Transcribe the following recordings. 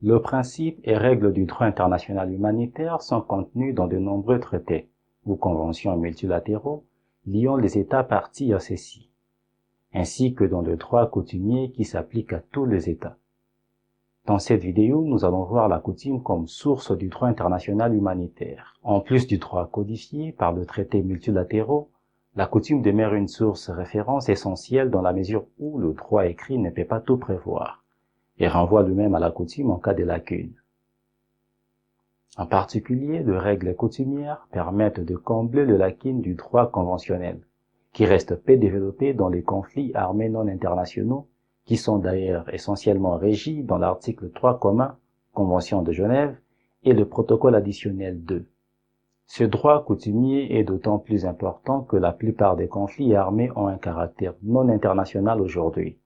Le principe et règles du droit international humanitaire sont contenus dans de nombreux traités ou conventions multilatéraux liant les États parties à ceux-ci, ainsi que dans le droit coutumier qui s'applique à tous les États. Dans cette vidéo, nous allons voir la coutume comme source du droit international humanitaire. En plus du droit codifié par le traité multilatéraux, la coutume demeure une source référence essentielle dans la mesure où le droit écrit ne peut pas tout prévoir et renvoie lui-même à la coutume en cas de lacune. En particulier, les règles coutumières permettent de combler les lacunes du droit conventionnel, qui reste peu développé dans les conflits armés non internationaux, qui sont d'ailleurs essentiellement régis dans l'article 3 commun, Convention de Genève, et le protocole additionnel 2. Ce droit coutumier est d'autant plus important que la plupart des conflits armés ont un caractère non international aujourd'hui.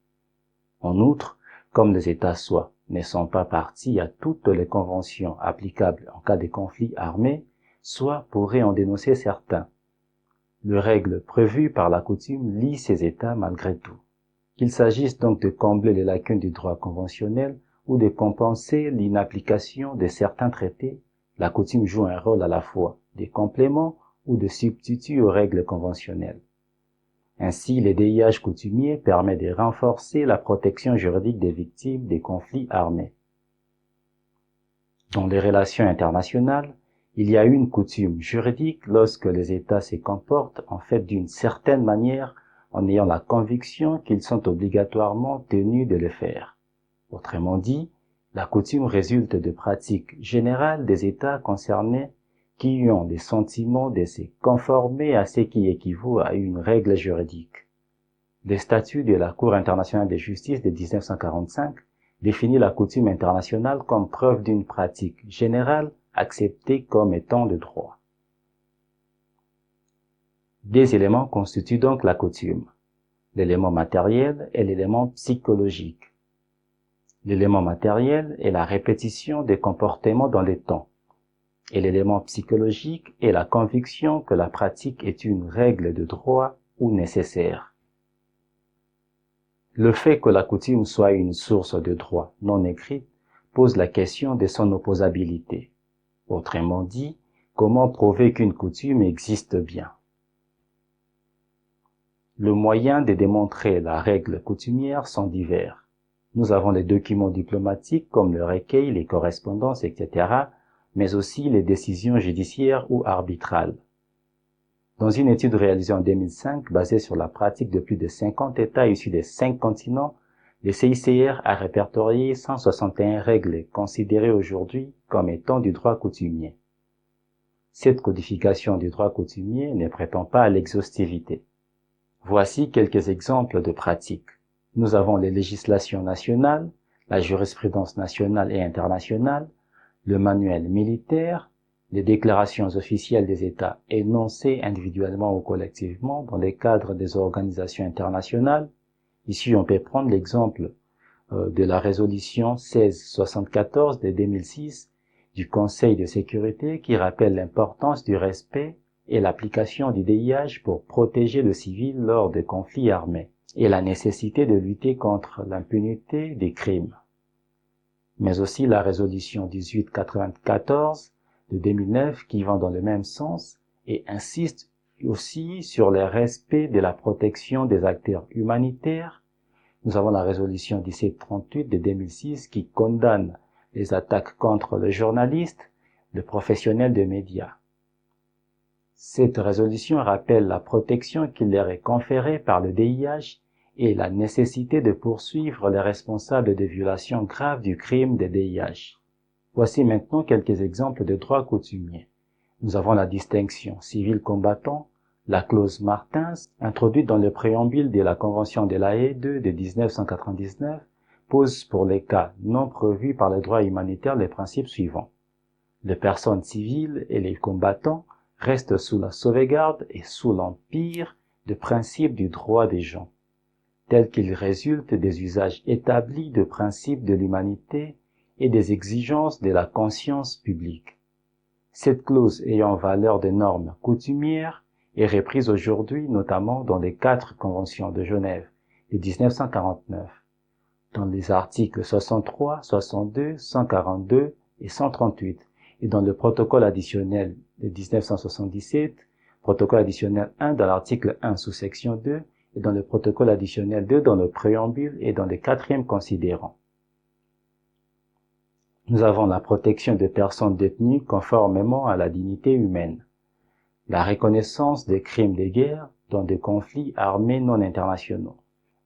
En outre, comme les États soit ne sont pas partis à toutes les conventions applicables en cas de conflits armés, soit pourraient en dénoncer certains. Les règles prévues par la coutume lient ces États malgré tout. Qu'il s'agisse donc de combler les lacunes du droit conventionnel ou de compenser l'inapplication de certains traités, la coutume joue un rôle à la fois de complément ou de substitut aux règles conventionnelles. Ainsi, le DIH coutumier permet de renforcer la protection juridique des victimes des conflits armés. Dans les relations internationales, il y a une coutume juridique lorsque les États se comportent en fait d'une certaine manière en ayant la conviction qu'ils sont obligatoirement tenus de le faire. Autrement dit, la coutume résulte de pratiques générales des États concernés qui ont des sentiments de se conformer à ce qui équivaut à une règle juridique. Le statut de la Cour internationale de justice de 1945 définit la coutume internationale comme preuve d'une pratique générale acceptée comme étant de droit. Des éléments constituent donc la coutume, l'élément matériel et l'élément psychologique. L'élément matériel est la répétition des comportements dans le temps, et l'élément psychologique est la conviction que la pratique est une règle de droit ou nécessaire. Le fait que la coutume soit une source de droit non écrite pose la question de son opposabilité. Autrement dit, comment prouver qu'une coutume existe bien? Le moyen de démontrer la règle coutumière sont divers. Nous avons les documents diplomatiques comme le recueil, les correspondances, etc., mais aussi les décisions judiciaires ou arbitrales. Dans une étude réalisée en 2005, basée sur la pratique de plus de 50 États issus des 5 continents, le CICR a répertorié 161 règles considérées aujourd'hui comme étant du droit coutumier. Cette codification du droit coutumier ne prétend pas à l'exhaustivité. Voici quelques exemples de pratiques. Nous avons les législations nationales, la jurisprudence nationale et internationale, le manuel militaire, les déclarations officielles des États énoncées individuellement ou collectivement dans le cadre des organisations internationales. Ici, on peut prendre l'exemple de la résolution 1674 de 2006 du Conseil de sécurité qui rappelle l'importance du respect et l'application du DIH pour protéger le civil lors de conflits armés et la nécessité de lutter contre l'impunité des crimes. Mais aussi la résolution 1894 de 2009 qui va dans le même sens et insiste aussi sur le respect de la protection des acteurs humanitaires. Nous avons la résolution 1738 de 2006 qui condamne les attaques contre les journalistes, les professionnels de médias. Cette résolution rappelle la protection qui leur est conférée par le DIH et la nécessité de poursuivre les responsables de violations graves du crime de DIH. Voici maintenant quelques exemples de droits coutumiers. Nous avons la distinction civil combattant, la clause Martins, introduite dans le préambule de la Convention de La Haye 2 de 1999, pose pour les cas non prévus par le droit humanitaire les principes suivants. Les personnes civiles et les combattants restent sous la sauvegarde et sous l'empire des principes du droit des gens, tels qu'ils résultent des usages établis de principes de l'humanité et des exigences de la conscience publique. Cette clause ayant valeur de normes coutumières est reprise aujourd'hui notamment dans les 4 conventions de Genève de 1949. dans les articles 63, 62, 142 et 138, et dans le protocole additionnel de 1977, protocole additionnel 1 dans l'article 1 sous-section 2, et dans le protocole additionnel 2 dans le préambule et dans le 4e considérant. Nous avons la protection des personnes détenues conformément à la dignité humaine, la reconnaissance des crimes de guerre dans des conflits armés non internationaux,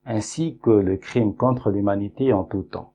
ainsi que le crime contre l'humanité en tout temps.